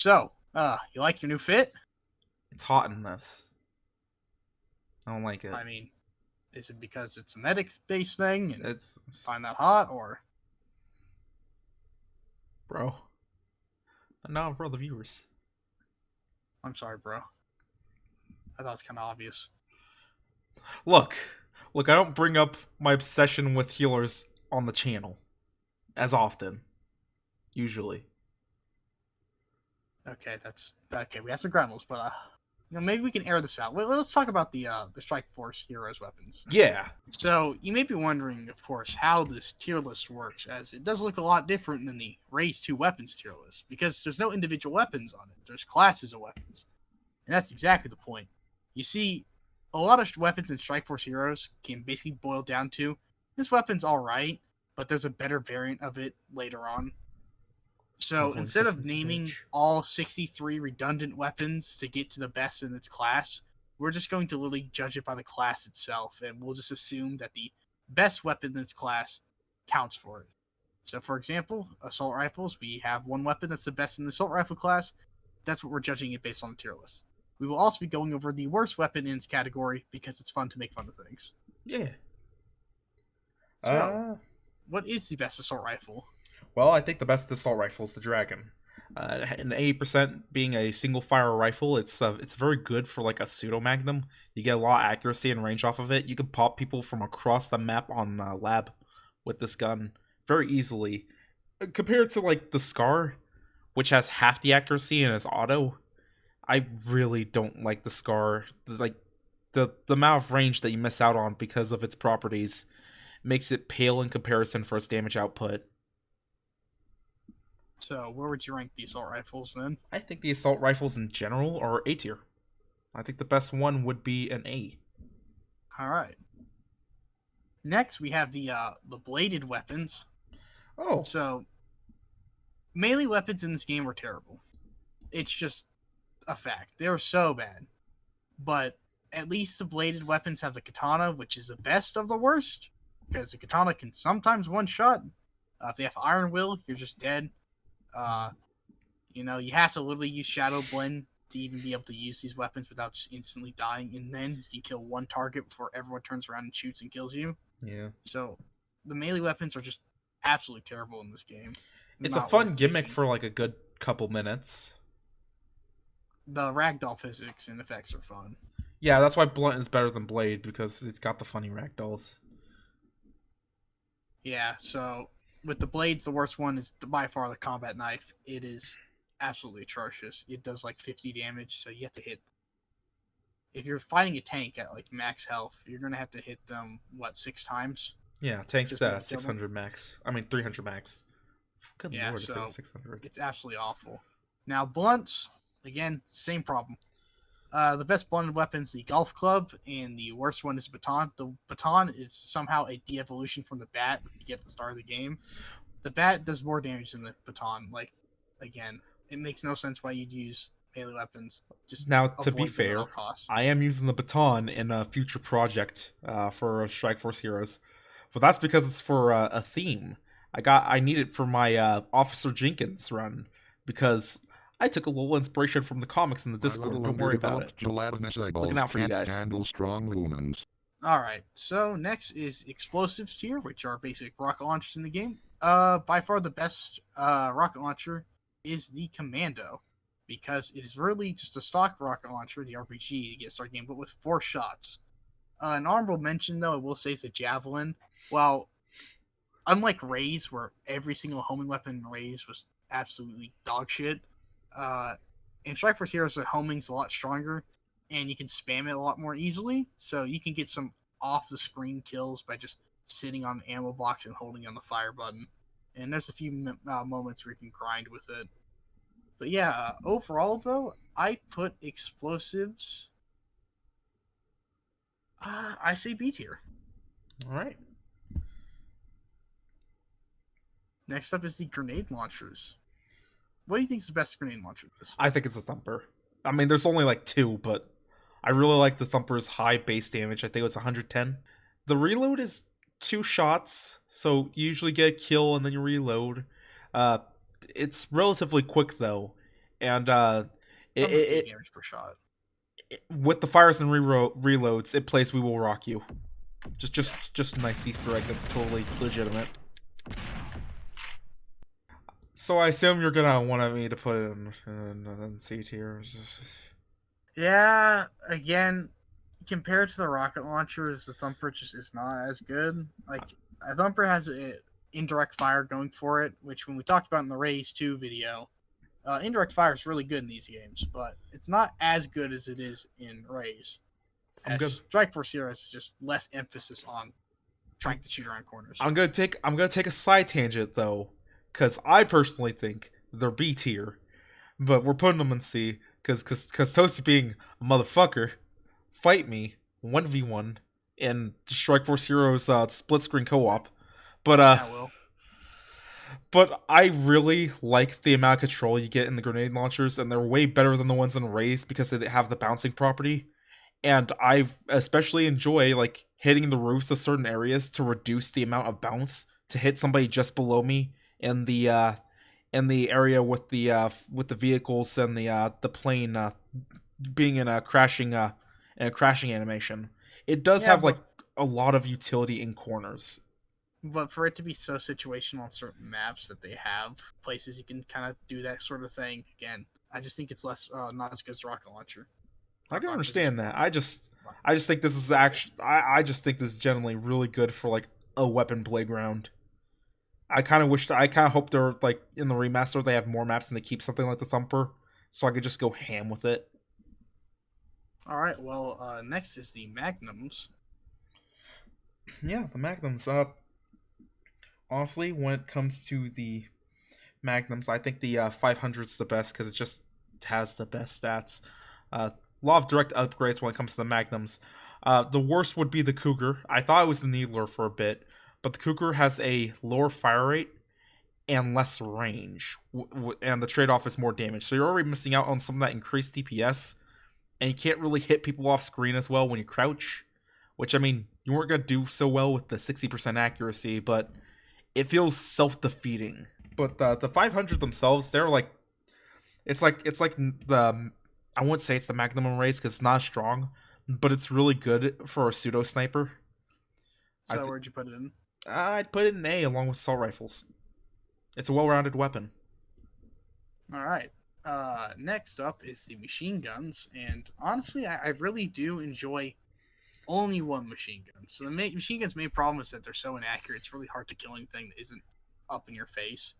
So, you like your new fit? It's hot in this. I don't like it. I mean, is it because it's a medic-based thing and It's find that hot, or bro. Not for the viewers. I'm sorry, bro. I thought it was kind of obvious. Look, I don't bring up my obsession with healers on the channel as often. Usually. Okay, that's okay. We have some ground rules, but maybe we can air this out. Let's talk about the Strike Force heroes weapons. Yeah. So you may be wondering, of course, how this tier list works, as it does look a lot different than the Raise 2 weapons tier list, because there's no individual weapons on it. There's classes of weapons. And that's exactly the point. You see, a lot of weapons in Strike Force Heroes can basically boil down to, this weapon's alright, but there's a better variant of it later on. So Voice instead of assistant's a naming bitch. all 63 redundant weapons to get to the best in its class, we're just going to literally judge it by the class itself, and we'll just assume that the best weapon in its class counts for it. So, for example, assault rifles, we have one weapon that's the best in the assault rifle class. That's what we're judging it based on the tier list. We will also be going over the worst weapon in its category because it's fun to make fun of things. Yeah. So, what is the best assault rifle? Well, I think the best assault rifle is the Dragon. And 80% being a single fire rifle, it's very good for like a pseudo magnum. You get a lot of accuracy and range off of it. You can pop people from across the map on lab with this gun very easily. Compared to like the Scar, which has half the accuracy and is auto, I really don't like the Scar. Like the amount of range that you miss out on because of its properties makes it pale in comparison for its damage output. So, where would you rank the assault rifles then? I think the assault rifles in general are A tier. I think the best one would be an A. All right. Next, we have the bladed weapons. Oh, So, melee weapons in this game are terrible. It's just a fact. They're so bad. But at least the bladed weapons have the katana, which is the best of the worst, because the katana can sometimes one shot. If they have Iron Will, you're just dead. Uh, you have to literally use Shadow Blend to even be able to use these weapons without just instantly dying, and then you can kill one target before everyone turns around and shoots and kills you. yeah. So the melee weapons are just absolutely terrible in this game. It's a Not fun worth gimmick using. for like a good couple minutes. The ragdoll physics and effects are fun. Yeah, that's why Blunt is better than Blade, because it's got the funny ragdolls. Yeah, so with the blades, the worst one is by far the combat knife. It is absolutely atrocious. It does like 50 damage, so you have to hit. If you're fighting a tank at like max health, you're gonna have to hit them 6 times? Yeah, tanks Just be able that to kill them. 600 max. I mean 300 max. Good Yeah, lord, if it so was 600. it's absolutely awful. Now blunts, again, same problem. The best blunted weapons, the golf club, and the worst one is baton. The baton is somehow a de-evolution from the bat you get at the start of the game. The bat does more damage than the baton. Like, again, it makes no sense why you'd use melee weapons. Just Now, to be avoid them at all fair, costs. I am using the baton in a future project for Strike Force Heroes, but that's because it's for a theme. I need it for my Officer Jenkins run because I took a little inspiration from the comics in the My Discord. little Don't worry about it. underdeveloped gelatinous eyeballs Looking out for you can't guys. handle strong lumens. All right. So next is explosives tier, which are basic rocket launchers in the game. By far the best rocket launcher is the Commando, because it is really just a stock rocket launcher, the RPG, to get started game, but with 4 shots. An honorable mention, though, I will say, is the Javelin. While unlike Raze, where every single homing weapon in Raze was absolutely dog shit, in Strike Force Heroes, the homing's a lot stronger, and you can spam it a lot more easily, so you can get some off-the-screen kills by just sitting on the ammo box and holding on the fire button. And there's a few moments where you can grind with it. But yeah, overall, though, I put explosives... I say B tier. All right. Next up is the grenade launchers. What do you think is the best grenade launcher? I think it's a Thumper. I mean, there's only like 2, but I really like the Thumper's high base damage. I think it was 110. The reload is 2 shots, so you usually get a kill and then you reload. Uh, it's relatively quick though, and Up to 8 damage per shot. with the fires and reloads, it plays "We Will Rock You." Just a nice Easter egg that's totally legitimate. So I assume you're gonna want me to put it in C tier. Yeah, again, compared to the rocket launchers, the Thumper just is not as good. Like, a Thumper has a indirect fire going for it, which when we talked about in the Raise 2 video, indirect fire is really good in these games, but it's not as good as it is in Raise. I'm good. Strike Force Zero has just less emphasis on trying to shoot around corners. I'm gonna take a side tangent though, because I personally think they're B tier, but we're putting them in C because Toasty being a motherfucker, fight me 1v1 in Strike Force Heroes split screen co-op. But Yeah, Will. but I really like the amount of control you get in the grenade launchers, and they're way better than the ones in Raze because they have the bouncing property. And I especially enjoy like hitting the roofs of certain areas to reduce the amount of bounce to hit somebody just below me in the area with the vehicles and the plane being in a crashing animation. It does have like a lot of utility in corners. But for it to be so situational on certain maps that they have places you can kind of do that sort of thing, again, I just think it's less not as good as Rocket Launcher. I can understand that. I just think this is actually I just think this is generally really good for like a weapon playground. I kind of hope they're like in the remaster they have more maps and they keep something like the Thumper, so I could just go ham with it. All right. Well, next is the Magnums. Yeah, the Magnums. Honestly, when it comes to the Magnums, I think the 500's the best because it just has the best stats. A lot of direct upgrades when it comes to the Magnums. The worst would be the Cougar. I thought it was the Needler for a bit, but the Cougar has a lower fire rate and less range, and the trade-off is more damage. So you're already missing out on some of that increased DPS, and you can't really hit people off screen as well when you crouch, which, I mean, you weren't going to do so well with the 60% accuracy, but it feels self-defeating. But the 500 themselves, they're like, it's like the, I wouldn't say it's the Magnum race because it's not strong, but it's really good for a pseudo sniper. So where'd you put it in? I'd put it in A along with assault rifles. It's a well-rounded weapon. All right. Next up is the machine guns, and honestly, I really do enjoy only one machine gun. So the machine gun's main problem is that they're so inaccurate. It's really hard to kill anything that isn't up in your face.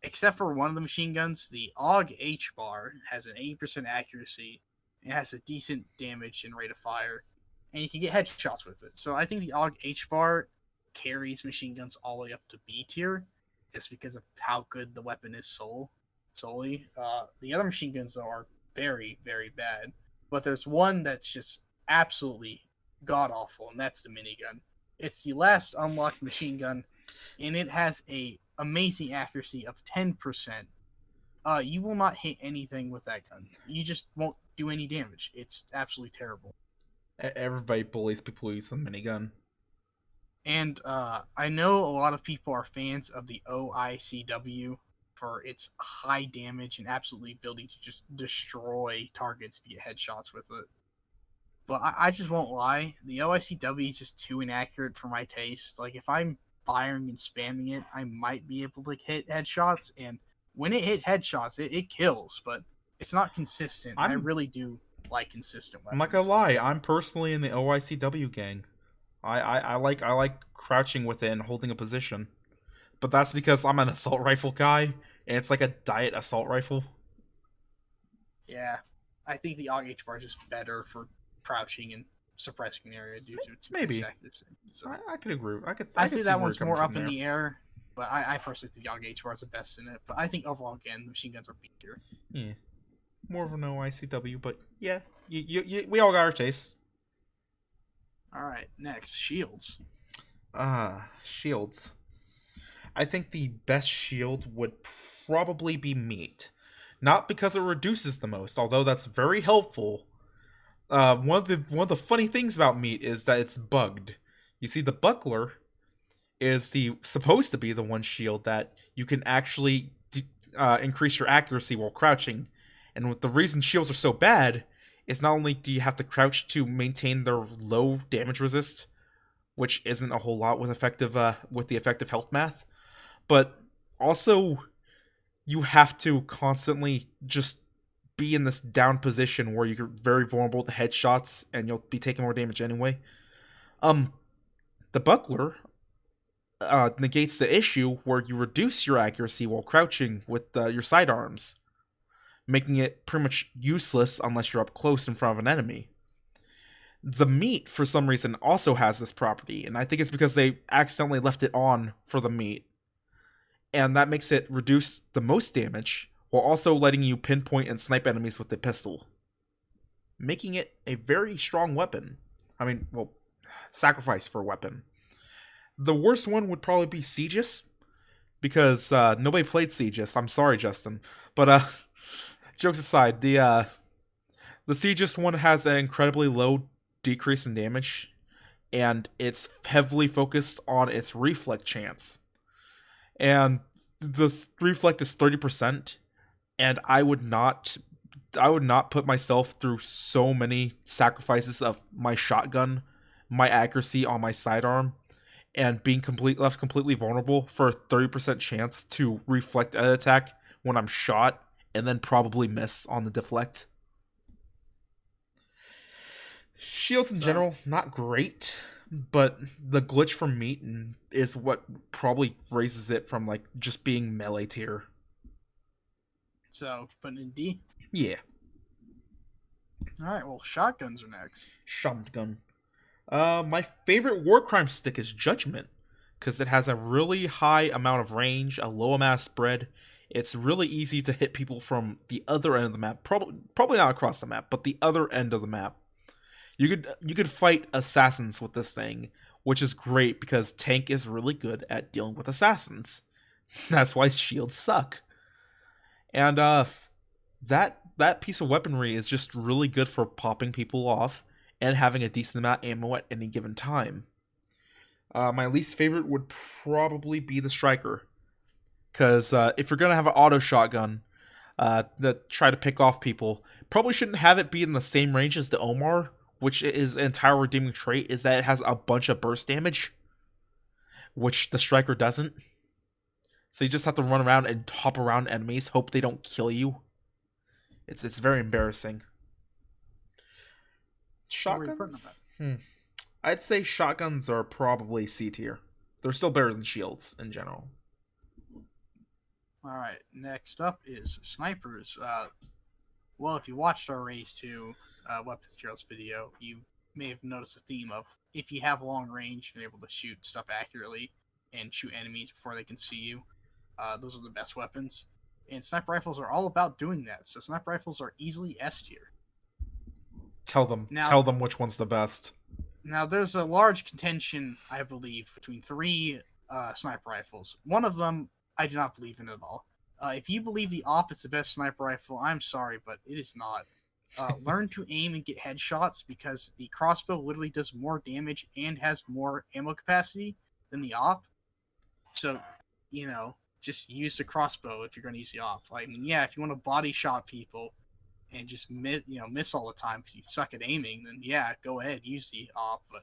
Except for one of the machine guns, the AUG H-bar has an 80% accuracy. It has a decent damage and rate of fire, and you can get headshots with it. So I think the AUG H-bar carries machine guns all the way up to B tier, just because of how good the weapon is solely. The other machine guns, though, are very, very bad. But there's one that's just absolutely god-awful, and that's the minigun. It's the last unlocked machine gun, and it has a amazing accuracy of 10%. You will not hit anything with that gun. You just won't do any damage. It's absolutely terrible. Everybody bullies people who use the minigun. And I know a lot of people are fans of the OICW for its high damage and absolutely ability to just destroy targets if you get headshots with it. But I just won't lie. The OICW is just too inaccurate for my taste. Like, if I'm firing and spamming it, I might be able to hit headshots. And when it hits headshots, it kills. But it's not consistent. I really do like consistent weapons. I'm not gonna lie. I'm personally in the OICW gang. I like crouching with it and holding a position. But that's because I'm an assault rifle guy, and it's like a diet assault rifle. Yeah. I think the AUG H-bar is just better for crouching and suppressing an area due to its maybe. accuracy. So I could agree. I see that one's more up in the air, but I personally think the AUG H-bar is the best in it. But I think overall, again, the machine guns are B tier. Yeah. More of an OICW, but yeah, we all got our tastes. All right, next, shields. Shields. I think the best shield would probably be meat. Not because it reduces the most, although that's very helpful. One of the funny things about meat is that it's bugged. You see, the buckler is supposed to be the one shield that you can actually increase your accuracy while crouching. And with the reason shields are so bad is not only do you have to crouch to maintain their low damage resist, which isn't a whole lot with the effective health math, but also you have to constantly just be in this down position where you're very vulnerable to headshots and you'll be taking more damage anyway. The buckler negates the issue where you reduce your accuracy while crouching with your sidearms, making it pretty much useless unless you're up close in front of an enemy. The meat, for some reason, also has this property, and I think it's because they accidentally left it on for the meat. And that makes it reduce the most damage, while also letting you pinpoint and snipe enemies with the pistol. Making it a very strong weapon. I mean, well, sacrifice for a weapon. The worst one would probably be Sieges, because nobody played Sieges. I'm sorry, Justin. But, jokes aside, the Sieges one has an incredibly low decrease in damage, and it's heavily focused on its reflect chance. And the reflect is 30%, and I would not put myself through so many sacrifices of my shotgun, my accuracy on my sidearm, and being left completely vulnerable for a 30% chance to reflect an attack when I'm shot, and then probably miss on the deflect. Shields in general, not great, but the glitch from meat is what probably raises it from like just being melee tier. So, putting in D? Yeah. Alright, well, shotguns are next. Shotgun. My favorite war crime stick is Judgment, because it has a really high amount of range, a low amount of spread. It's really easy to hit people from the other end of the map. Probably not across the map, but the other end of the map. You could fight assassins with this thing, which is great because tank is really good at dealing with assassins. That's why shields suck. And that piece of weaponry is just really good for popping people off and having a decent amount of ammo at any given time. My least favorite would probably be the Striker, because if you're gonna have an auto shotgun that try to pick off people, probably shouldn't have it be in the same range as the Omar, which is an entire redeeming trait, is that it has a bunch of burst damage, which the Striker doesn't. So you just have to run around and hop around enemies, hope they don't kill you. It's very embarrassing. Shotguns? I'd say shotguns are probably C tier. They're still better than shields in general. Alright, next up is snipers. Well, if you watched our Raise 2 Weapons Trails video, you may have noticed a theme of if you have long range, you're able to shoot stuff accurately and shoot enemies before they can see you. Those are the best weapons. And sniper rifles are all about doing that. So sniper rifles are easily S tier. Tell them which one's the best. Now, there's a large contention, I believe, between three sniper rifles. One of them, I do not believe in at all. If you believe the AWP is the best sniper rifle, I'm sorry, but it is not. Learn to aim and get headshots, because the crossbow literally does more damage and has more ammo capacity than the AWP. So, just use the crossbow if you're going to use the AWP. I mean, yeah, if you want to body shot people and just miss all the time because you suck at aiming, then yeah, go ahead, use the AWP. But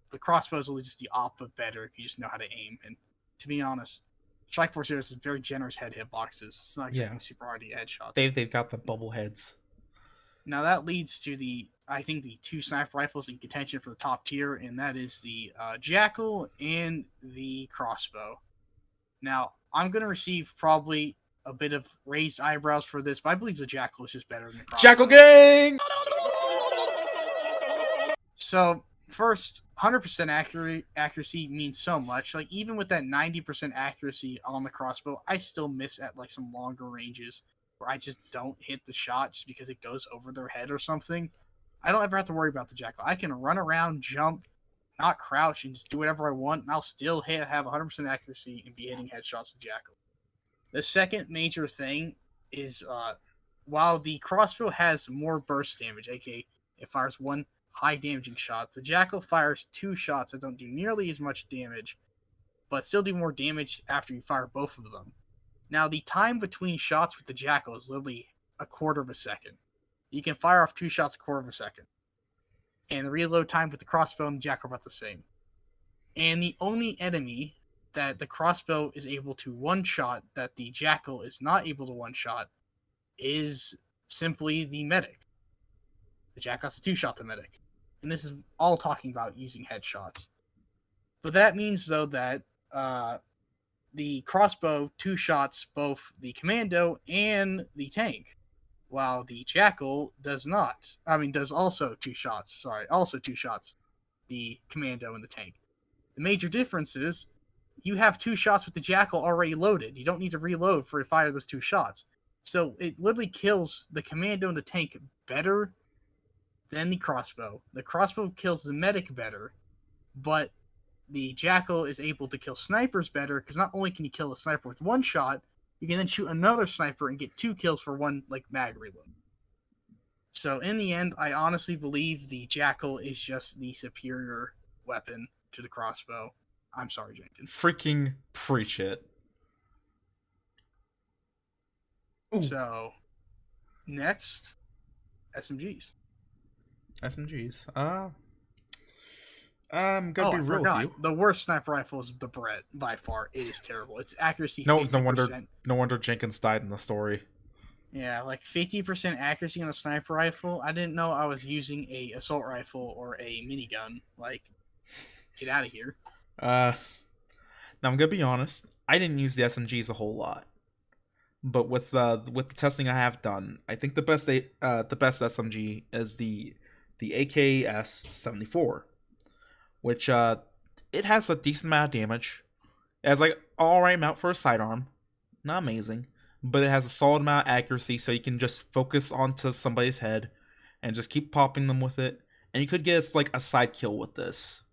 the crossbow is really just the AWP, but better if you just know how to aim. And to be honest, Strike Force Heroes is very generous head hitboxes. It's not exactly super hard to get headshots. They've got the bubble heads. Now that leads to I think the two sniper rifles in contention for the top tier, and that is the Jackal and the crossbow. Now, I'm going to receive probably a bit of raised eyebrows for this, but I believe the Jackal is just better than the crossbow. Jackal gang! So, first, 100% accuracy means so much. Like, even with that 90% accuracy on the crossbow, I still miss at, like, some longer ranges where I just don't hit the shot just because it goes over their head or something. I don't ever have to worry about the Jackal. I can run around, jump, not crouch, and just do whatever I want, and I'll still have 100% accuracy and be hitting headshots with Jackal. The second major thing is, while the crossbow has more burst damage, aka it fires one high damaging shot, the Jackal fires two shots that don't do nearly as much damage, but still do more damage after you fire both of them. Now, the time between shots with the Jackal is literally a quarter of a second. You can fire off 2 shots a quarter of a second. And the reload time with the crossbow and the Jackal are about the same. And the only enemy that the crossbow is able to one-shot that the Jackal is not able to one-shot is simply the medic. The Jackal has to 2-shot the medic. And this is all talking about using headshots. But that means, though, that the crossbow 2-shots both the commando and the tank, while the Jackal does not. Does also 2 shots. Sorry, also 2 shots the commando and the tank. The major difference is you have 2 shots with the Jackal already loaded. You don't need to reload for fire those 2 shots. So it literally kills the commando and the tank better than the crossbow. The crossbow kills the medic better, but the Jackal is able to kill snipers better because not only can you kill a sniper with 1 shot, you can then shoot another sniper and get 2 kills for 1 mag reload. So in the end, I honestly believe the Jackal is just the superior weapon to the crossbow. I'm sorry, Jenkins. Freaking preach it. Ooh. So, next, SMGs. SMGs. I'm gonna be I real forgot. with you. The worst sniper rifle is the Brett by far. It is terrible. Its accuracy. No 50%. no wonder Jenkins died in the story. Yeah, like 50% accuracy on a sniper rifle. I didn't know I was using a assault rifle or a minigun. Like, get out of here. Now I'm gonna be honest. I didn't use the SMGs a whole lot, but with the testing I have done, I think the best SMG is the AKS-74, which it has a decent amount of damage. It has like alright amount for a sidearm, not amazing, but it has a solid amount of accuracy, so you can just focus onto somebody's head and just keep popping them with it, and you could get like a side kill with this.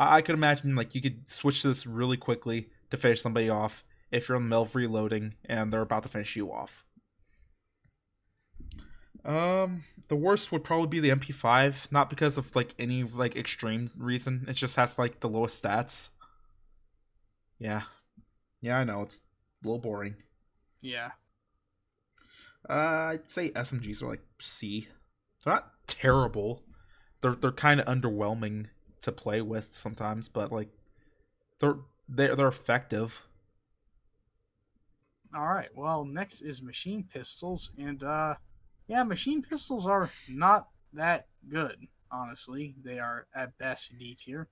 I could imagine like you could switch to this really quickly to finish somebody off if you're in the middle of reloading and they're about to finish you off. The worst would probably be the MP5, not because of like any like extreme reason. It just has like the lowest stats. Yeah, I know it's a little boring. Yeah. I'd say SMGs are like C. They're not terrible. They're kind of underwhelming to play with sometimes, but like they're effective. All right. Well, next is machine pistols, and machine pistols are not that good. Honestly, they are at best D tier.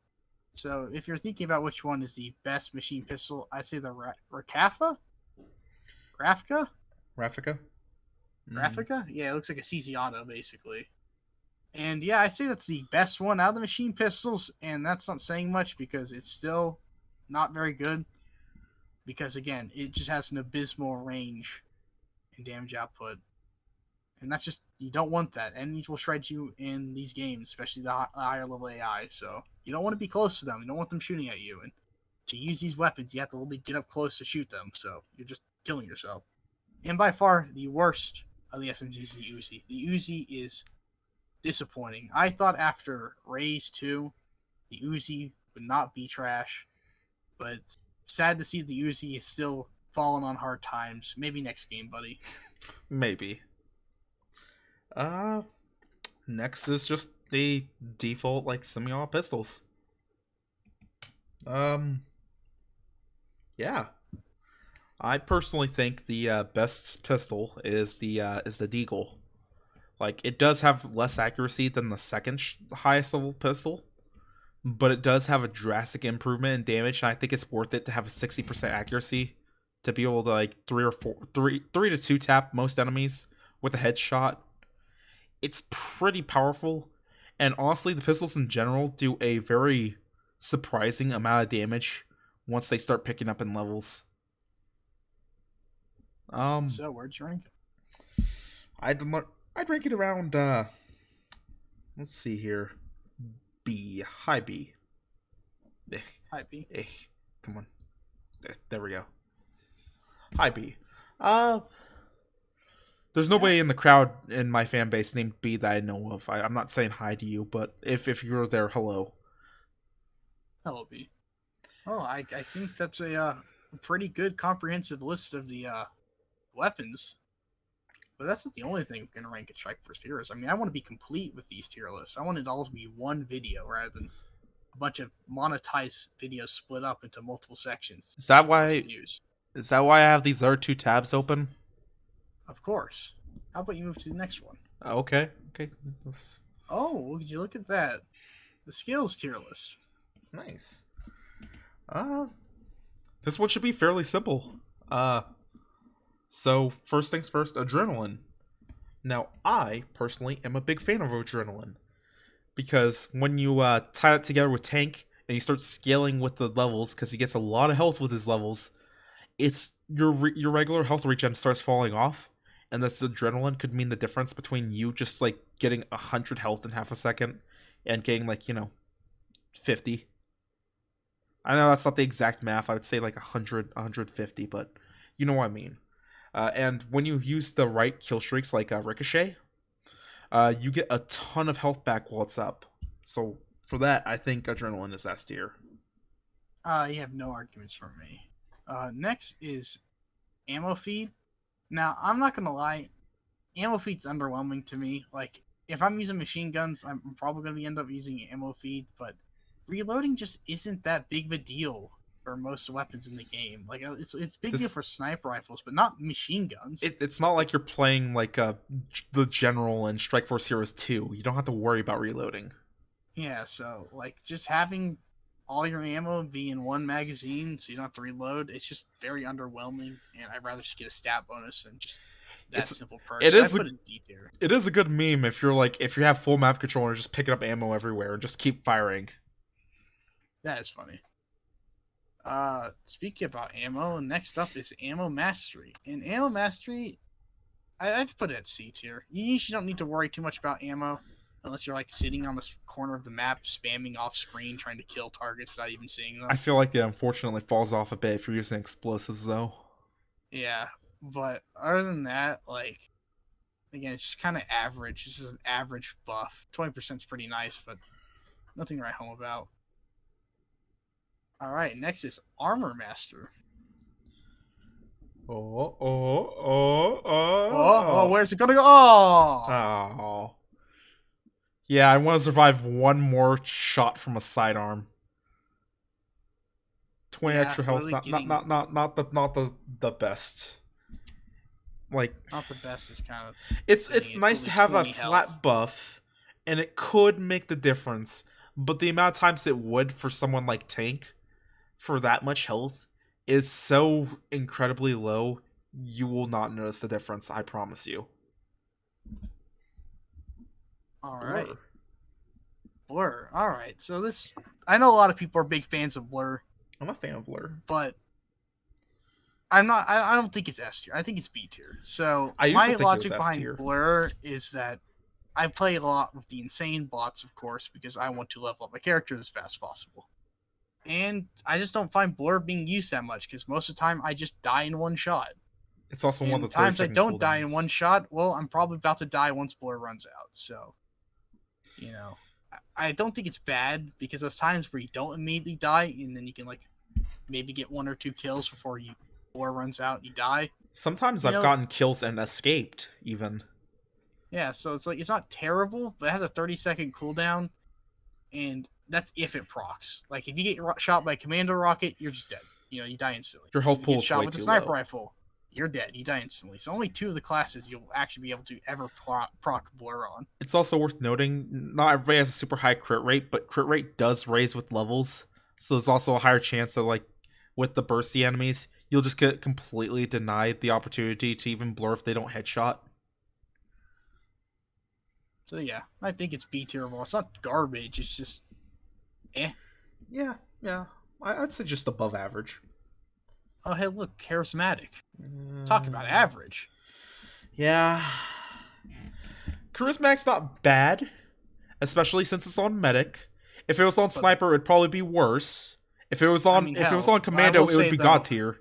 So if you're thinking about which one is the best machine pistol, I'd say the Grafka. Raffica? Graphica? Yeah, it looks like a CZ Auto, basically. And yeah, I'd say that's the best one out of the machine pistols, and that's not saying much because it's still not very good. Because again, it just has an abysmal range and damage output. And that's just, you don't want that. Enemies will shred you in these games, especially the higher level AI. So you don't want to be close to them. You don't want them shooting at you. And to use these weapons, you have to really get up close to shoot them. So you're just killing yourself. And by far, the worst of the SMGs is the Uzi. The Uzi is disappointing. I thought after Raze 2, the Uzi would not be trash. But sad to see the Uzi is still falling on hard times. Maybe next game, buddy. Maybe. Next is just the default like semi-auto pistols. Yeah. I personally think the best pistol is the Deagle. Like, it does have less accuracy than the second highest level pistol, but it does have a drastic improvement in damage, and I think it's worth it to have a 60% accuracy to be able to like 3 to 2 tap most enemies with a headshot. It's pretty powerful, and honestly, the pistols in general do a very surprising amount of damage once they start picking up in levels. So where'd you rank it? I'd rank it around. Let's see here. B, high B. High B. Come on. There we go. High B. There's nobody in the crowd in my fan base named B that I know of. I'm not saying hi to you, but if you're there, hello. Hello, B. Oh, I think that's a a pretty good comprehensive list of the weapons. But that's not the only thing we're going to rank at Strike Force Heroes. I mean, I want to be complete with these tier lists. I want it all to be one video rather than a bunch of monetized videos split up into multiple sections. Is that why? Is that why I have these other 2 tabs open? Of course. How about you move to the next one? Okay. Oh, would you look at that? The skills tier list. Nice. This one should be fairly simple. So first things first, adrenaline. Now, I personally am a big fan of adrenaline because when you tie it together with tank and you start scaling with the levels, because he gets a lot of health with his levels, it's your regular health regen starts falling off, and this adrenaline could mean the difference between you just like getting 100 health in half a second and getting 50. I know that's not the exact math. I would say 100, 150, but you know what I mean. And when you use the right kill streaks like Ricochet, you get a ton of health back while it's up. So for that, I think adrenaline is S tier. You have no arguments from me. Next is ammo feed. Now, I'm not gonna lie, ammo feed's underwhelming to me. Like, if I'm using machine guns, I'm probably gonna end up using ammo feed, but reloading just isn't that big of a deal for most weapons in the game. Like, it's big deal for sniper rifles, but not machine guns. It's not like you're playing the General and Strike Force Heroes 2. You don't have to worry about reloading. Yeah, so just having all your ammo be in one magazine so you don't have to reload, it's just very underwhelming, and I'd rather just get a stat bonus than just that simple perk. It is put it D tier. It is a good meme if you have full map control and just picking up ammo everywhere and just keep firing. That is funny. Speaking about ammo, next up is Ammo Mastery. In Ammo Mastery, I'd put it at C tier. You usually don't need to worry too much about ammo unless you're sitting on the corner of the map spamming off screen trying to kill targets without even seeing them. I feel like it unfortunately falls off a bit if you're using explosives though. Yeah, but other than that, again, it's just kind of average. This is an average buff. 20% is pretty nice, but nothing to write home about. Alright, next is Armor Master. Oh, where's it gonna go? Oh. Yeah, I want to survive one more shot from a sidearm. 20 extra health, really not the best. Not the best is kind of. It's nice to have that flat health. buff, and it could make the difference. But the amount of times it would for someone like Tank, for that much health, is so incredibly low. You will not notice the difference. I promise you. All right. Blur. All right. So this, I know a lot of people are big fans of Blur. I'm a fan of Blur, but I'm not. I don't think it's S tier. I think it's B tier. So my logic behind Blur is that I play a lot with the insane bots, of course, because I want to level up my character as fast as possible. And I just don't find Blur being used that much because most of the time I just die in one shot. It's also one of the times I don't die in one shot. Well, I'm probably about to die once Blur runs out. So, I don't think it's bad because there's times where you don't immediately die and then you can maybe get 1 or 2 kills before Blur runs out and you die. Sometimes I've gotten kills and escaped even. Yeah, so it's not terrible, but it has a 30-second cooldown, and that's if it procs. If you get shot by a commando rocket, you're just dead. You die instantly. Your health pool is shot way with a too sniper low. rifle, you're dead. You die instantly. So only 2 of the classes you'll actually be able to ever proc Blur on. It's also worth noting, not everybody has a super high crit rate, but crit rate does raise with levels. So there's also a higher chance that with the bursty enemies, you'll just get completely denied the opportunity to even Blur if they don't headshot. So yeah, I think it's B tier overall. It's not garbage. It's just, Yeah. I'd say just above average. Oh, hey, look, charismatic. Talk about average. Yeah. Charismatic's not bad, especially since it's on medic. If it was on sniper, it'd probably be worse. If it was on if it was on commando, it would be god tier.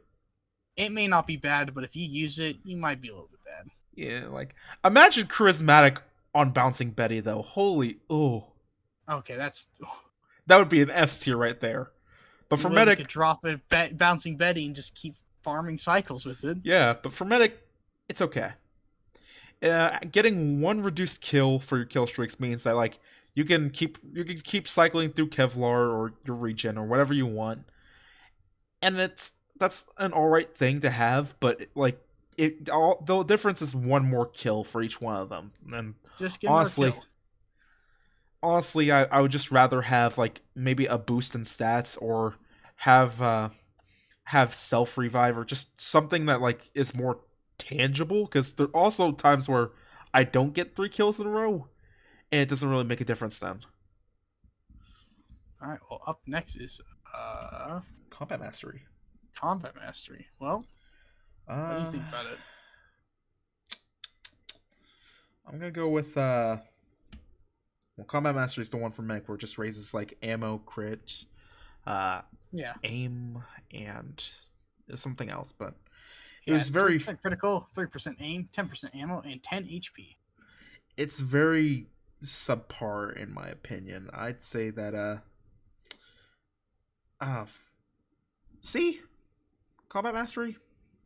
It may not be bad, but if you use it, you might be a little bit bad. Yeah, imagine charismatic on bouncing Betty though. Holy, Okay, that would be an S tier right there. But You for literally medic, could drop a bouncing Betty and just keep farming cycles with it. yeah, but for medic, it's okay. Getting one reduced kill for your kill streaks means that like you can keep cycling through Kevlar or your regen or whatever you want, and that's an alright thing to have. But like the difference is one more kill for each one of them. And Just get more honestly, kill. I would just rather have like maybe a boost in stats or have self revive or just something that like is more tangible, because there are also times where I don't get 3 kills in a row and it doesn't really make a difference then. All right. Well, up next is Combat mastery. combat mastery. Well, what do you think about it? I'm gonna go with combat mastery is the one for mech where it just raises like ammo, crit, Yeah. aim, and something else, but it Yeah, was it's very 3% critical, 3% aim, 10% ammo, and 10 HP. it's very subpar in my opinion. I'd say that C combat mastery.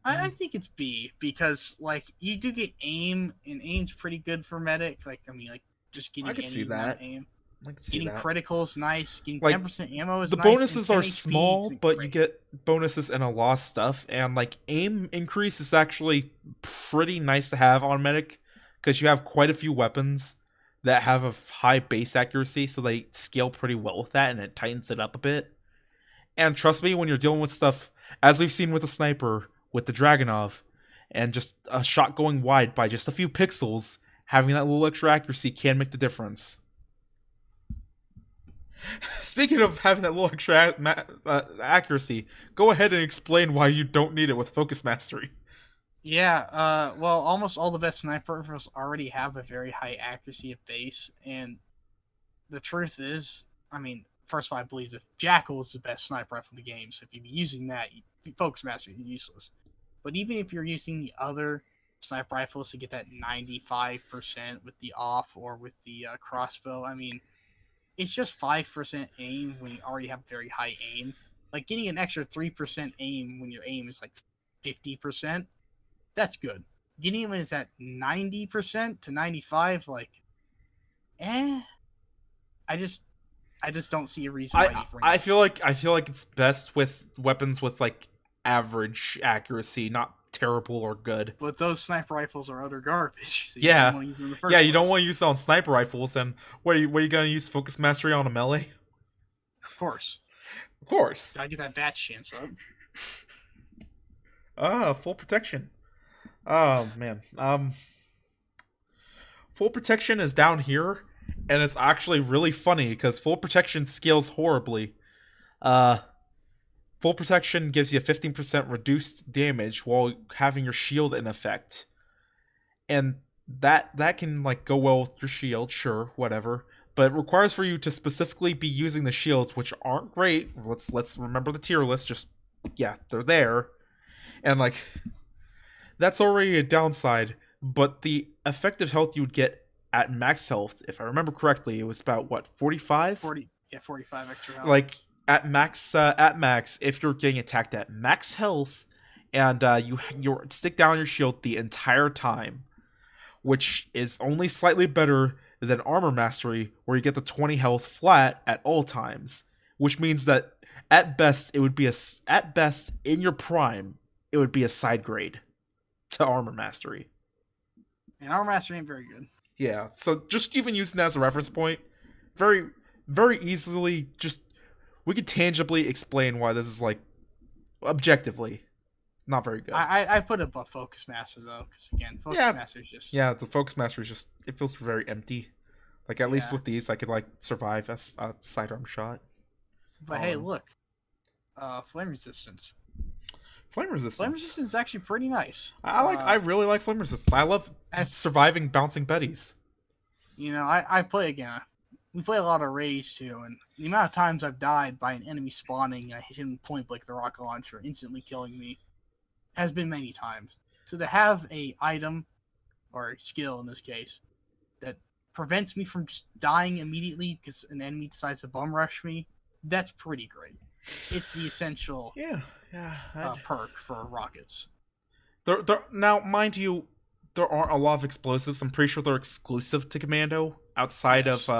I think it's B because like you do get aim, and aim's pretty good for medic. Like I mean, like just getting I could see any one that. aim, I can see getting that. criticals nice, getting Like, 10% ammo is the nice. And bonuses 10 are HP small, isn't but you great. get bonuses and a lot of stuff. And like aim increase is actually pretty nice to have on medic because you have quite a few weapons that have a high base accuracy, so they scale pretty well with that, and it tightens it up a bit. And trust me, when you're dealing with stuff, as we've seen with the sniper, with the Dragonov, and just a shot going wide by just a few pixels, having that little extra accuracy can make the difference. Speaking of having that little extra accuracy, go ahead and explain why you don't need it with Focus Mastery. Yeah, well, almost all the best sniper rifles already have a very high accuracy of base, and the truth is, I mean, first of all, I believe that Jackal is the best sniper rifle in the game, so if you're using that, Focus Mastery is useless. But even if you're using the other sniper rifles to get that 95% with the off or with the crossbow, I mean, it's just 5% aim when you already have very high aim. Like getting an extra 3% aim when your aim is like 50%, that's good. Getting it when it's at 90% to 95, like, eh. I just don't see a reason why you bring I this. feel like it's best with weapons with like average accuracy, not terrible or good. But those sniper rifles are utter garbage. So you Yeah, don't want to use them in the first yeah, you don't place. want to use it on sniper rifles. And what are you gonna use Focus Mastery on a melee? Of course. Of course. Gotta get that batch chance up. Full protection. Oh man. Full protection is down here, and it's actually really funny because full protection scales horribly. Uh, Full protection gives you 15% reduced damage while having your shield in effect, and that can like go well with your shield, sure, whatever. But it requires for you to specifically be using the shields, which aren't great. Let's remember the tier list. Just yeah, they're there, and like that's already a downside. But the effective health you would get at max health, if I remember correctly, it was about what 45. 45 extra health. Like at max, if you're getting attacked at max health, and you stick down your shield the entire time, which is only slightly better than armor mastery, where you get the 20 health flat at all times, which means that at best in your prime it would be a side grade to armor mastery. And armor mastery ain't very good. Yeah, so just even using that as a reference point, very, very easily, just we could tangibly explain why this is like objectively not very good. I put it above Focus Master though, because again, Focus Master is just the Focus Master is just it feels very empty. Like at least with these, I could like survive a sidearm shot. But hey, look, flame resistance. Flame resistance. Flame resistance is actually pretty nice. I really like flame resistance. I love surviving bouncing Bettys. You know, I play again. We play a lot of raids too, and the amount of times I've died by an enemy spawning and I hit him point blank the rocket launcher, instantly killing me, has been many times. So to have a item or skill in this case that prevents me from just dying immediately because an enemy decides to bum rush me, that's pretty great. it's the essential Yeah, yeah. perk for rockets. Now, mind you, there aren't a lot of explosives. I'm pretty sure they're exclusive to Commando Yes,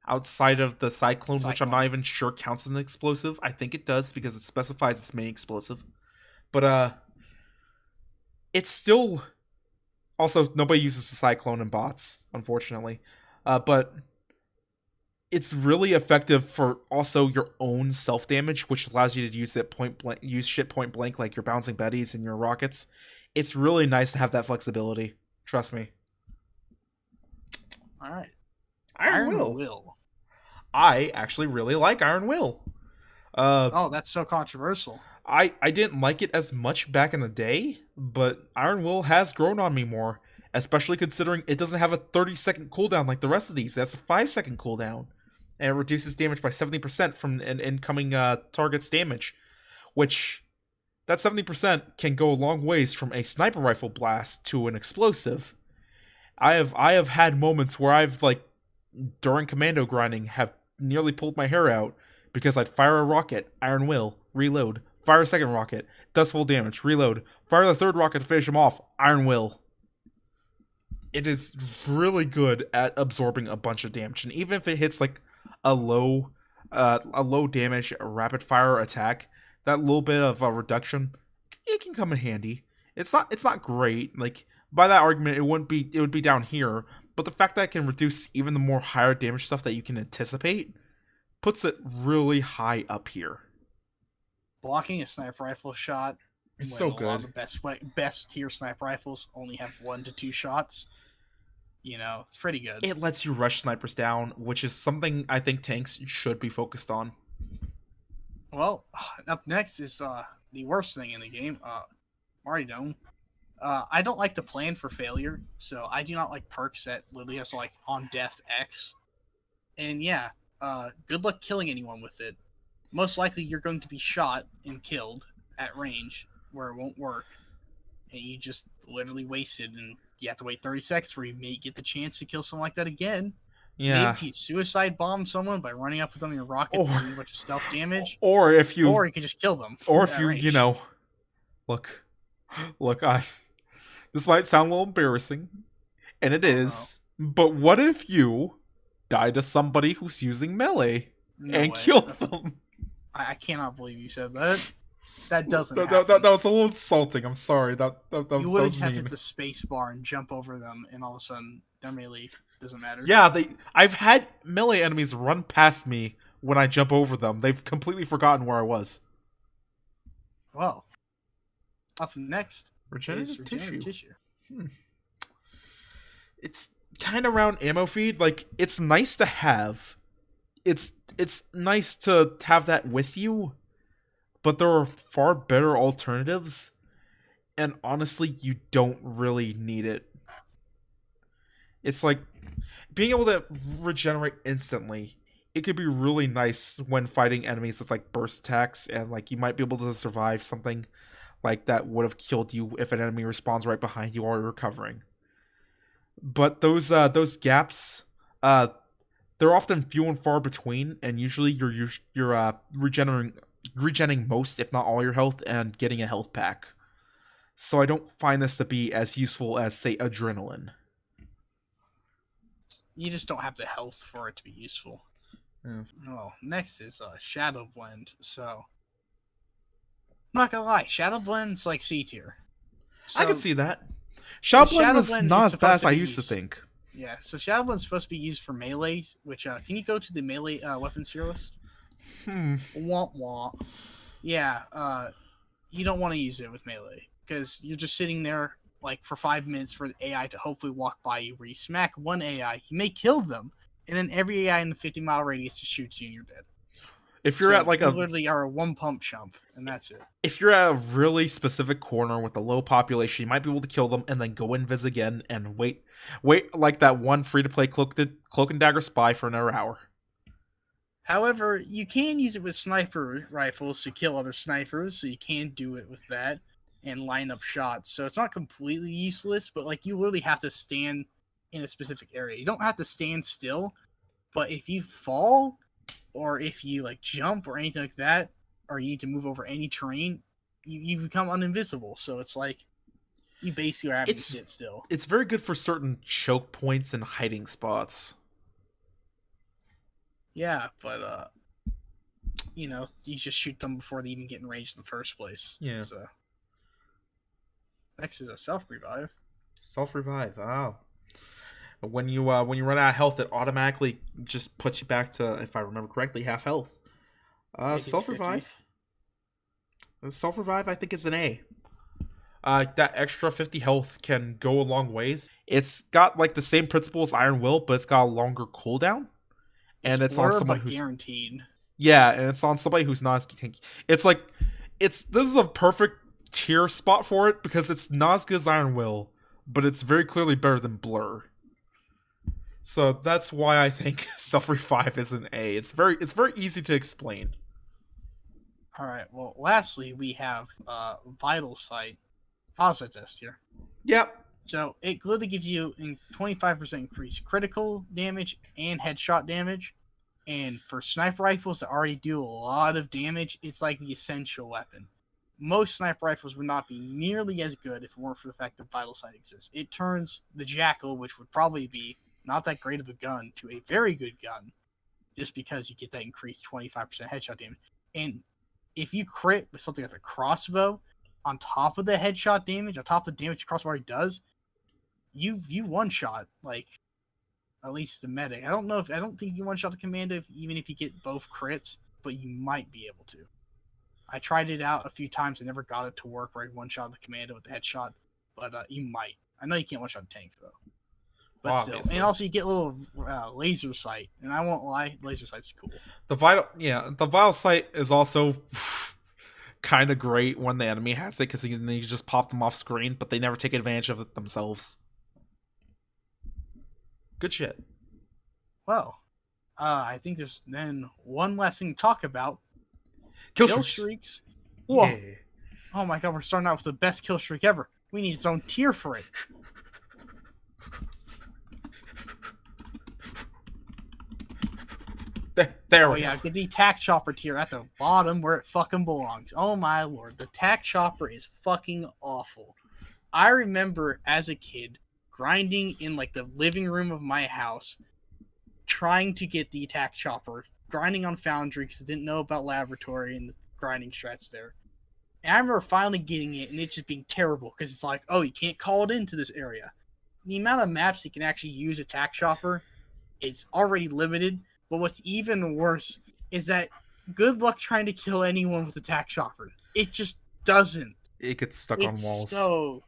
outside of the Cyclone, which I'm cyclone. not even sure counts as an explosive. I think it does because it specifies its main explosive. But it's still also nobody uses the Cyclone in bots, unfortunately. But it's really effective for also your own self damage, which allows you to use it point blank, use shit point blank, like your bouncing betties and your rockets. It's really nice to have that flexibility. Trust me. All right, Iron Iron Will. Will. I actually really like Iron Will. Uh, Oh, that's so controversial. I didn't like it as much back in the day, but Iron Will has grown on me more, especially considering it doesn't have a 30-second cooldown like the rest of these. That's a 5-second cooldown, and it reduces damage by 70% from an incoming target's damage, which that 70% can go a long ways from a sniper rifle blast to an explosive. I have had moments where I've like during commando grinding have nearly pulled my hair out because I'd fire a rocket, Iron Will, reload, fire a second rocket, does full damage, reload, fire the third rocket to finish him off, Iron Will. It is really good at absorbing a bunch of damage, and even if it hits like a low damage rapid fire attack, that little bit of a reduction, it can come in handy. It's not great. Like by that argument, it would be down here, but the fact that it can reduce even the more higher damage stuff that you can anticipate puts it really high up here. Blocking a sniper rifle shot It's when so a lot good. of the best tier sniper rifles only have 1 to 2 shots. You know, it's pretty good. It lets you rush snipers down, which is something I think tanks should be focused on. Well, up next is the worst thing in the game, Martyrdom. I don't like to plan for failure, so I do not like perks that literally has like on death X. And yeah, good luck killing anyone with it. Most likely you're going to be shot and killed at range where it won't work, and you just literally wasted, and you have to wait 30 seconds where you may get the chance to kill someone like that again. Maybe Yeah. if you suicide bomb someone by running up with them in your rockets and Or doing a bunch of stealth damage, or if you or you can just kill them or if at you range. know, look, I this might sound a little embarrassing, and it Oh no. is. But what if you die to somebody who's using melee No and way. kill them? I cannot believe you said that. That doesn't That happen. was a little insulting. I'm sorry. You literally Was just have to hit mean. the space bar and jump over them, and all of a sudden their melee doesn't matter. Yeah, I've had melee enemies run past me when I jump over them. They've completely forgotten where I was. Well, up next is Regenerative regenerative tissue. tissue. It's kind of around ammo feed. Like it's nice to have. It's nice to have that with you, but there are far better alternatives, and honestly, you don't really need it. It's like being able to regenerate instantly. It could be really nice when fighting enemies with like burst attacks, and like you might be able to survive something like that would have killed you if an enemy respawns right behind you while you're recovering. But those gaps, uh, they're often few and far between, and usually you're regenerating most, if not all, your health and getting a health pack. So I don't find this to be as useful as say adrenaline. You just don't have the health for it to be useful. Yeah. Well, next is Shadow Blend. So, I'm not gonna lie, Shadow Blend's like C tier. So, I could see that. Shadow Blend Shadow was Blend not is as bad supposed as to I be used to used. think. Yeah, so Shadow Blend's supposed to be used for melee, which, can you go to the melee weapons tier list? Womp womp. Yeah, you don't want to use it with melee, because you're just sitting there, like, for 5 minutes for the AI to hopefully walk by you, where you smack one AI, you may kill them, and then every AI in the 50-mile radius just shoots you and you're dead. If you're So at like you a literally are a one-pump chump, and that's it. if you're at a really specific corner with a low population, you might be able to kill them and then go invis again and wait like that one free to play cloak and dagger spy for another hour. However, you can use it with sniper rifles to kill other snipers, so you can do it with that and line up shots. So it's not completely useless, but like you literally have to stand in a specific area. You don't have to stand still, but if you fall, or if you like jump or anything like that, or you need to move over any terrain, you become uninvisible. So it's like you basically are having to sit still. It's very good for certain choke points and hiding spots. Yeah, but you know, you just shoot them before they even get in range in the first place. Yeah. So next is a self revive. Self revive. Wow. When you run out of health, it automatically just puts you back to, if I remember correctly, half health. Self revive. Self revive, I think, is an A. That extra 50 health can go a long ways. It's got like the same principle as Iron Will, but it's got a longer cooldown, and it's on someone who's guaranteed. Yeah, and it's on somebody who's not as tanky. It's like this is a perfect tier spot for it because it's not as good as Iron Will, but it's very clearly better than Blur. So that's why I think Self Revive is an A. It's very easy to explain. All right. Well, lastly, we have Vital Sight. Vital Sight's S tier. Yep. So it clearly gives you a 25% increase critical damage and headshot damage. And for sniper rifles that already do a lot of damage, it's like the essential weapon. Most sniper rifles would not be nearly as good if it weren't for the fact that Vital Sight exists. It turns the Jackal, which would probably be not that great of a gun, to a very good gun, just because you get that increased 25% headshot damage. And if you crit with something like a crossbow, on top of the headshot damage, on top of the damage the crossbow already does, you one-shot, like, at least the medic. I don't think you one-shot the commando even if you get both crits, but you might be able to. I tried it out a few times and never got it to work where I one-shot the commando with the headshot, but you might. I know you can't one-shot a tank, though. But Obviously. Still. And also you get a little laser sight, and I won't lie, laser sight's cool. The Vital Sight is also kind of great when the enemy has it because you can just pop them off screen, but they never take advantage of it themselves. Good shit. Well, I think there's then one last thing to talk about. Killstreaks. Whoa. Yeah. Oh my god, we're starting out with the best kill streak ever. We need its own tier for it. There we go. Get the tac chopper tier at the bottom where it fucking belongs. Oh my lord, the tac chopper is fucking awful. I remember as a kid grinding in like the living room of my house, trying to get the tac chopper, grinding on Foundry because I didn't know about laboratory and the grinding strats there. And I remember finally getting it and it just being terrible because it's like, oh, you can't call it into this area. The amount of maps you can actually use a tac chopper is already limited. But what's even worse is that good luck trying to kill anyone with a tac chopper. It just doesn't. It gets stuck on walls. It's so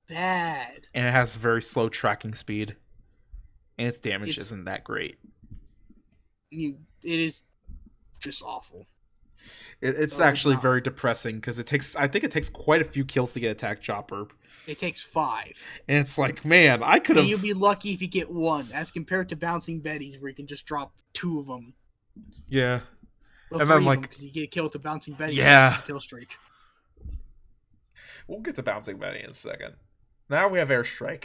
bad. And it has very slow tracking speed. And its damage isn't that great. It is just awful. It's actually very depressing because I think it takes quite a few kills to get a tac chopper. It takes 5. And it's like, man, I could have... You'll be lucky if you get 1, as compared to Bouncing Betties, where you can just drop 2 of them. Yeah. Well, and then, like... Because you get a kill with the Bouncing Betty. Yeah. Kill streak. We'll get to Bouncing Betty in a second. Now we have Airstrike.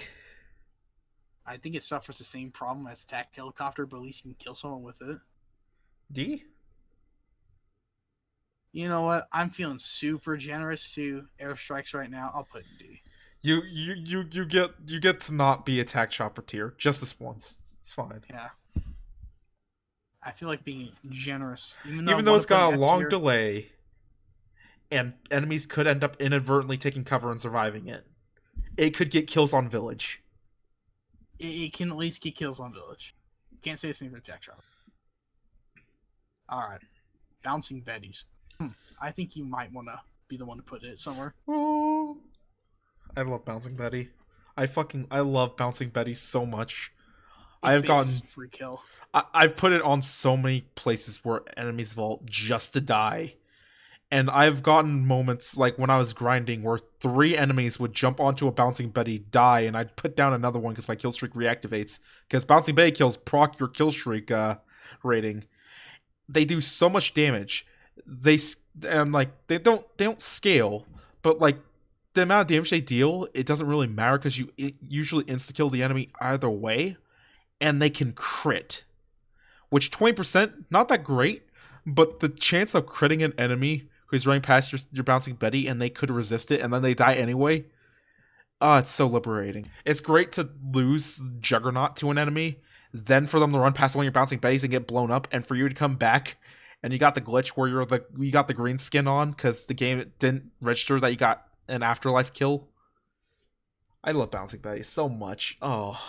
I think it suffers the same problem as Tac Helicopter, but at least you can kill someone with it. D? You know what? I'm feeling super generous to Airstrikes right now. I'll put it in D. You get to not be a tac chopper tier just this once. It's fine. Yeah. I feel like being generous, even though it's got a long delay, and enemies could end up inadvertently taking cover and surviving it. It could get kills on village. It can at least get kills on village. Can't say the same for tac chopper. All right, Bouncing Betties. I think you might want to be the one to put it somewhere. Oh, I love Bouncing Betty. I love Bouncing Betty so much. I've gotten free kill. I've put it on so many places where enemies vault just to die. And I've gotten moments like when I was grinding where 3 enemies would jump onto a Bouncing Betty, die, and I'd put down another one because my kill streak reactivates. Because Bouncing Betty kills proc your kill streak rating. They do so much damage. They don't scale, but like the amount of damage they deal, it doesn't really matter because you usually insta kill the enemy either way, and they can crit, which 20%, not that great, but the chance of critting an enemy who's running past your bouncing Betty and they could resist it and then they die anyway. It's so liberating. It's great to lose Juggernaut to an enemy, then for them to run past one of your bouncing Bettys and get blown up, and for you to come back and you got the glitch where you got the green skin on because the game didn't register that you got an afterlife kill. I love bouncing Bettys so much. Oh,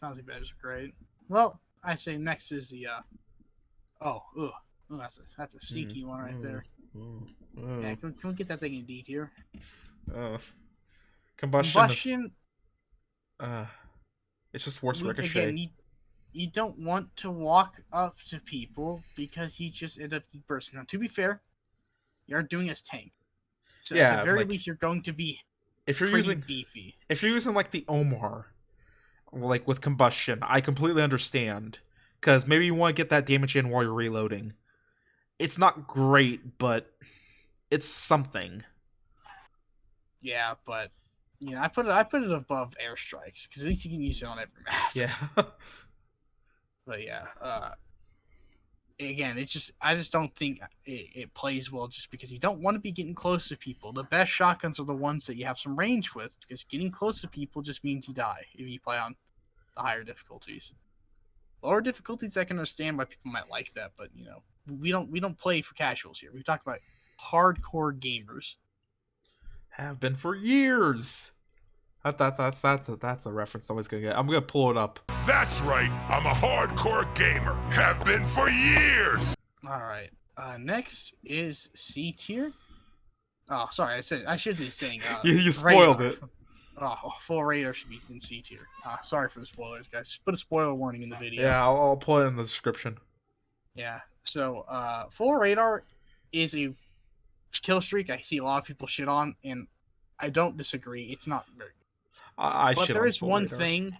Bouncing Bettys are great. Well, I say next is the that's a sneaky one right there. Yeah, can we get that thing in D tier? Combustion. It's just worse ricochet. Again, you don't want to walk up to people because you just end up bursting. Now, to be fair, you're doing as tank, so at the very least, you're going to be beefy. If you're using like the Omar, like with combustion, I completely understand because maybe you want to get that damage in while you're reloading. It's not great, but it's something. Yeah, but I put it above airstrikes because at least you can use it on every map. Yeah. But yeah, again, I just don't think it plays well just because you don't want to be getting close to people. The best shotguns are the ones that you have some range with because getting close to people just means you die if you play on the higher difficulties. Lower difficulties, I can understand why people might like that, but we don't play for casuals here. We talk about hardcore gamers. Have been for years. That's a reference I was gonna get. I'm gonna pull it up. That's right. I'm a hardcore gamer. Have been for years. All right. Next is C tier. Oh, sorry. I should be saying. You spoiled it. Oh, full radar should be in C tier. Sorry for the spoilers, guys. Just put a spoiler warning in the video. Yeah, I'll put it in the description. Yeah. So, full radar is a kill streak I see a lot of people shit on, and I don't disagree. It's not very good. But there is one thing.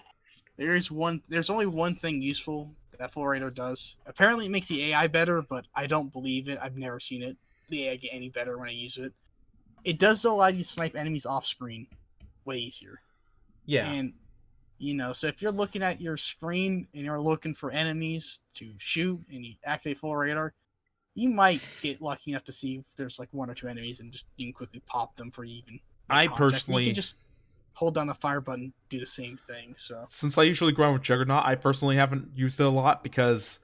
There's only one thing useful that full radar does. Apparently, it makes the AI better, but I don't believe it. I've never seen it. The AI get any better when I use it. It does allow you to snipe enemies off screen way easier. Yeah. And so if you're looking at your screen and you're looking for enemies to shoot and you activate full radar, you might get lucky enough to see if there's like one or two enemies and just you can quickly pop them for even. I personally, you can just hold down the fire button, do the same thing. So since I usually grind with Juggernaut, I personally haven't used it a lot because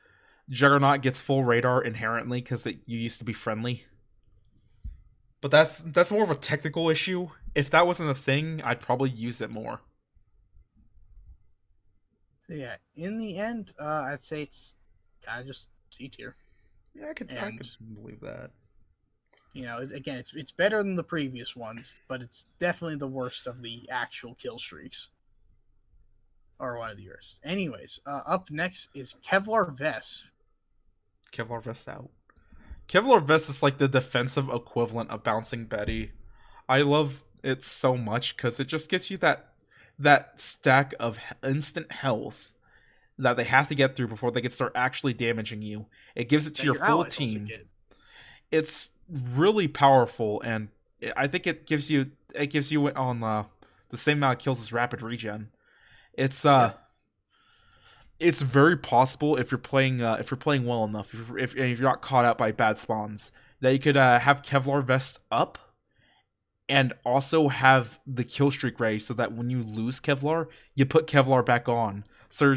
Juggernaut gets full radar inherently because you used to be friendly. But that's more of a technical issue. If that wasn't a thing, I'd probably use it more. Yeah, in the end, I'd say it's kind of just C tier. Yeah, I could believe that. Again, it's better than the previous ones, but it's definitely the worst of the actual kill streaks. Or one of the worst. Anyways, up next is Kevlar Vest. Kevlar Vest out. Kevlar Vest is like the defensive equivalent of Bouncing Betty. I love it so much because it just gives you that stack of instant health that they have to get through before they can start actually damaging you. It gives it to your full team. It's really powerful, and I think it gives you on the same amount of kills as rapid regen. It's very possible if you're playing well enough, if you're not caught out by bad spawns, that you could have Kevlar Vest up and also have the kill streak ready so that when you lose Kevlar, you put Kevlar back on. So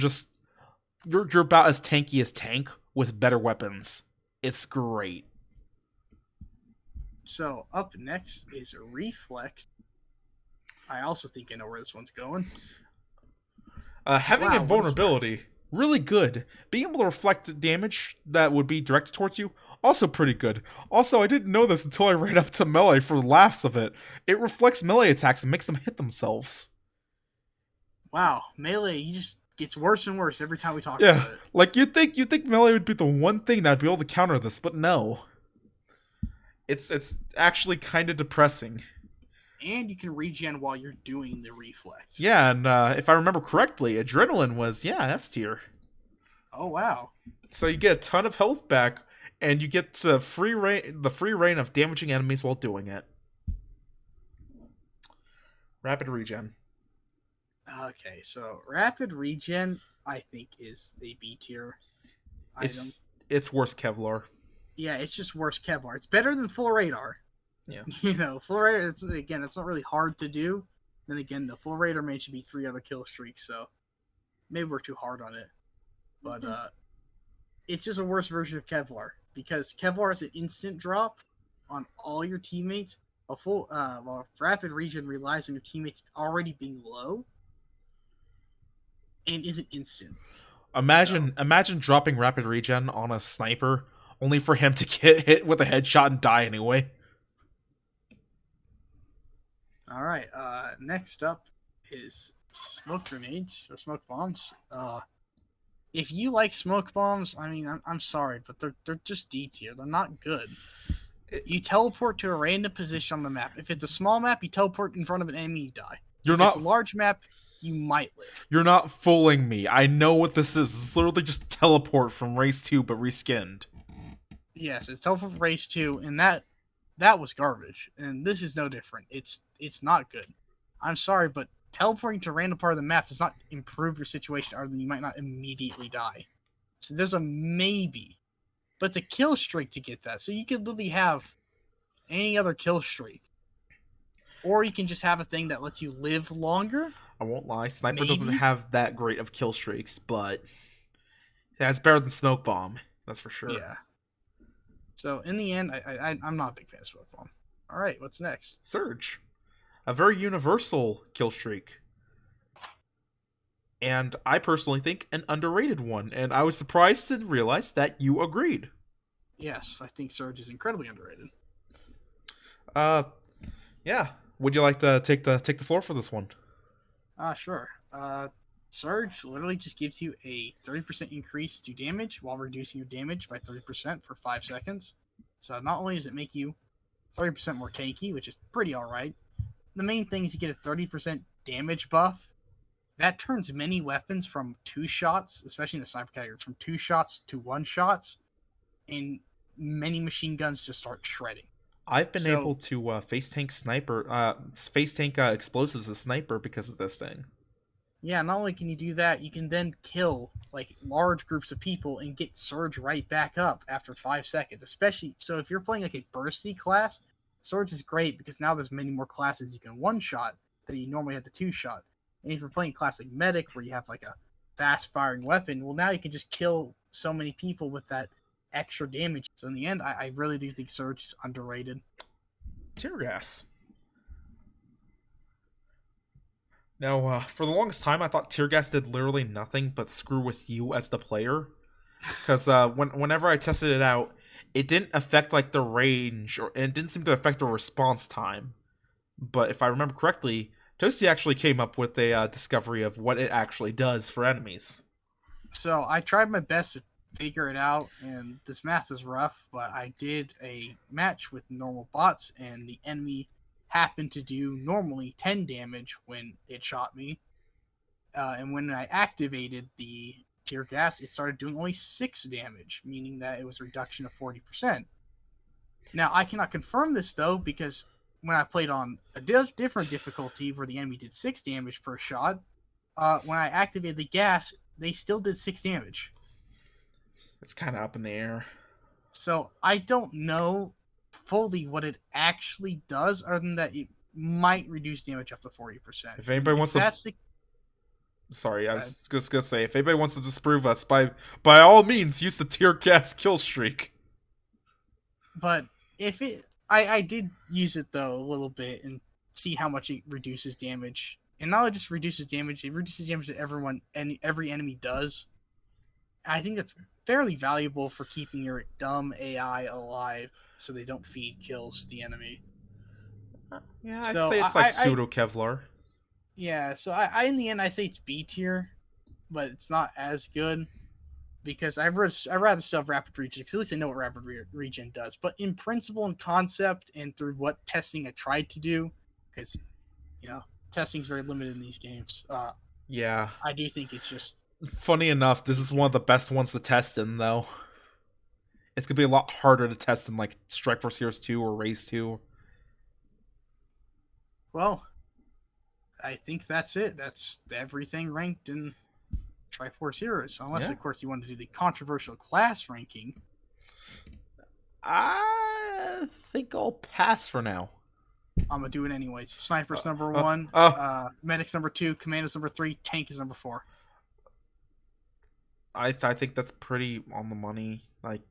you're about as tanky as tank with better weapons. It's great. So up next is Reflect. I also think I know where this one's going. Having invulnerability, really good. Being able to reflect damage that would be directed towards you, also pretty good. Also, I didn't know this until I ran up to melee for laughs of it. It reflects melee attacks and makes them hit themselves. Wow, melee just gets worse and worse every time we talk about it. Like you'd think melee would be the one thing that'd be able to counter this, but no. It's actually kind of depressing. And you can regen while you're doing the reflex. Yeah, and if I remember correctly, Adrenaline was, S tier. Oh, wow. So you get a ton of health back, and you get the free reign of damaging enemies while doing it. Rapid regen. Okay, so rapid regen, I think, is a B tier. item. It's worse Kevlar. Yeah, it's just worse Kevlar. It's better than full radar. Yeah. Full radar. It's not really hard to do. Then again, the full radar made should be 3 other kill streaks, so maybe we're too hard on it. But it's just a worse version of Kevlar because Kevlar is an instant drop on all your teammates. Rapid regen relies on your teammates already being low and isn't instant. Imagine dropping rapid regen on a sniper only for him to get hit with a headshot and die anyway. All right. Next up is smoke grenades or smoke bombs. If you like smoke bombs, I mean, I'm sorry, but they're just D tier. They're not good. You teleport to a random position on the map. If it's a small map, you teleport in front of an enemy, you die. If it's a large map, you might live. You're not fooling me. I know what this is. It's literally just teleport from Race 2, but reskinned. Yes, it's teleport from Race 2, and that was garbage. And this is no different. It's not good. I'm sorry, but teleporting to a random part of the map does not improve your situation other than you might not immediately die. So there's a maybe. But it's a kill streak to get that. So you could literally have any other kill streak. Or you can just have a thing that lets you live longer. I won't lie, Sniper doesn't have that great of kill streaks, but that's better than Smoke Bomb. That's for sure. Yeah. So in the end, I'm not a big fan of Smoke Bomb. All right, what's next? Surge. A very universal kill streak. And I personally think an underrated one, and I was surprised to realize that you agreed. Yes, I think Surge is incredibly underrated. Yeah. Would you like to take the floor for this one? Sure. Surge literally just gives you a 30% increase to damage while reducing your damage by 30% for 5 seconds. So not only does it make you 30% more tanky, which is pretty alright, the main thing is you get a 30% damage buff. That turns many weapons from 2 shots, especially in the sniper category, from 2 shots to 1 shots, and many machine guns just start shredding. I've been able to face tank explosives as sniper because of this thing. Yeah, not only can you do that, you can then kill like large groups of people and get Surge right back up after 5 seconds. Especially so if you're playing like a bursty class, Surge is great because now there's many more classes you can one shot than you normally have to 2 shot. And if you're playing classic medic where you have like a fast firing weapon, well now you can just kill so many people with that extra damage. So in the end, I really do think Surge is underrated. Tear gas. Now, for the longest time, I thought tear gas did literally nothing but screw with you as the player. Because whenever I tested it out, it didn't affect like the range, and it didn't seem to affect the response time. But if I remember correctly, Toasty actually came up with a discovery of what it actually does for enemies. So I tried my best to figure it out, and this math is rough, but I did a match with normal bots, and the enemy happened to do normally 10 damage when it shot me. And when I activated the tear gas, it started doing only 6 damage, meaning that it was a reduction of 40%. Now, I cannot confirm this, though, because when I played on a different difficulty where the enemy did 6 damage per shot, when I activated the gas, they still did 6 damage. It's kind of up in the air. So I don't know fully what it actually does, other than that it might reduce damage up to 40%. If anybody wants to... Sorry, I was just going to say, if anybody wants to disprove us, by all means, use the tear gas kill streak. But if it... I did use it, though, a little bit, and see how much it reduces damage. And not only just reduces damage, it reduces damage that every enemy does. I think that's fairly valuable for keeping your dumb AI alive so they don't feed kills to the enemy. Yeah, I'd say it's like pseudo Kevlar. Yeah, so I in the end I say it's B tier, but it's not as good because I'd rather still have rapid regen because at least I know what rapid regen does. But in principle and concept and through what testing I tried to do, because testing's very limited in these games. Yeah, I do think it's just. Funny enough, this is one of the best ones to test in, though. It's going to be a lot harder to test in, like, Strike Force Heroes 2 or Race 2. Well, I think that's it. That's everything ranked in Triforce Heroes, unless Yeah. of course you want to do the controversial class ranking. I think I'll pass for now. I'm gonna do it anyways. Sniper's number uh, 1, uh. Medic's number 2, Commando's number 3, Tank is number 4. I think that's pretty on the money. Like,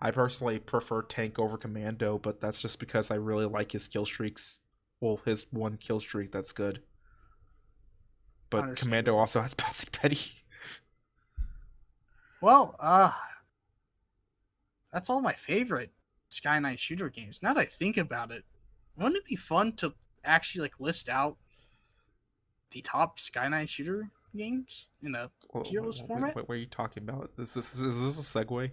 I personally prefer Tank over Commando, but that's just because I really like his kill streaks. Well, his one kill streak that's good. But Commando also has Bouncy Betty. Well, that's all my favorite Sky Knight shooter games. Now that I think about it, wouldn't it be fun to actually like list out the top Sky Knight shooter games in a tier list format? What are you talking about? Is this a segue?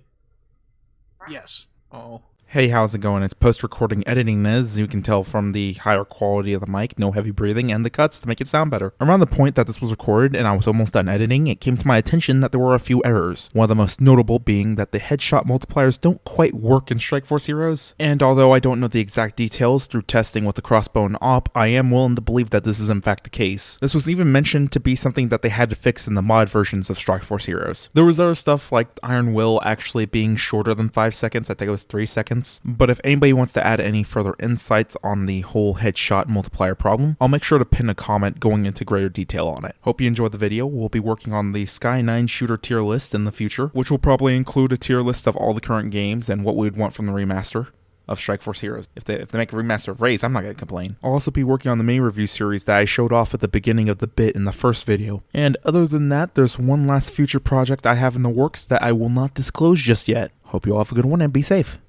Yes. Oh. Hey, how's it going? It's post-recording editing Nez. You can tell from the higher quality of the mic, no heavy breathing, and the cuts to make it sound better. Around the point that this was recorded and I was almost done editing, it came to my attention that there were a few errors. One of the most notable being that the headshot multipliers don't quite work in Strikeforce Heroes. And although I don't know the exact details through testing with the crossbow and op, I am willing to believe that this is in fact the case. This was even mentioned to be something that they had to fix in the mod versions of Strikeforce Heroes. There was other stuff like Iron Will actually being shorter than 5 seconds, I think it was 3 seconds. But if anybody wants to add any further insights on the whole headshot multiplier problem, I'll make sure to pin a comment going into greater detail on it. Hope you enjoyed the video. We'll be working on the Sky 9 shooter tier list in the future, which will probably include a tier list of all the current games and what we would want from the remaster of Strikeforce Heroes. If they make a remaster of Raze, I'm not going to complain. I'll also be working on the main review series that I showed off at the beginning of the bit in the first video. And other than that, there's one last future project I have in the works that I will not disclose just yet. Hope you all have a good one and be safe.